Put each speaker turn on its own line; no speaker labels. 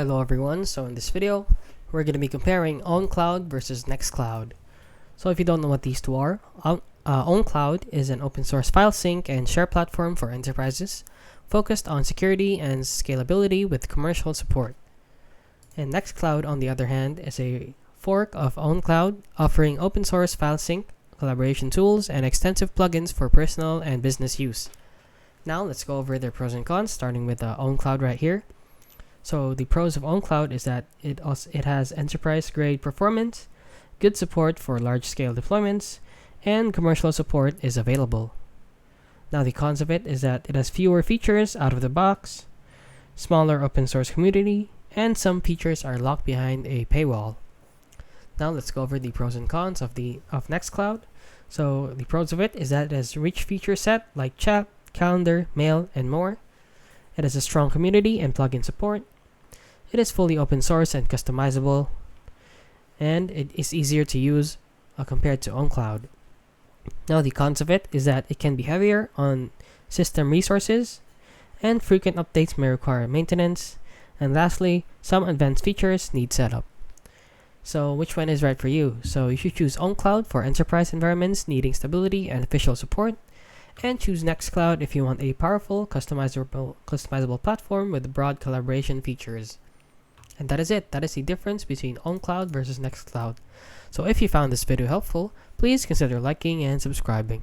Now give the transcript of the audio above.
Hello everyone, so in this video, we're going to be comparing Owncloud versus Nextcloud. So if you don't know what these two are, Owncloud is an open source file sync and share platform for enterprises, focused on security and scalability with commercial support. And Nextcloud, on the other hand, is a fork of Owncloud, offering open source file sync, collaboration tools, and extensive plugins for personal and business use. Now let's go over their pros and cons, starting with Owncloud right here. So the pros of Owncloud is that it has enterprise-grade performance, good support for large-scale deployments, and commercial support is available. Now the cons of it is that it has fewer features out of the box, smaller open-source community, and some features are locked behind a paywall. Now let's go over the pros and cons of Nextcloud. So the pros of it is that it has a rich feature set like chat, calendar, mail, and more. It has a strong community and plugin support. It is fully open source and customizable, and it is easier to use compared to Owncloud. Now the cons of it is that it can be heavier on system resources, and frequent updates may require maintenance, and lastly, some advanced features need setup. So which one is right for you? So you should choose Owncloud for enterprise environments needing stability and official support, and choose Nextcloud if you want a powerful, customizable platform with broad collaboration features. And that is it. That is the difference between Owncloud versus Nextcloud. So if you found this video helpful, please consider liking and subscribing.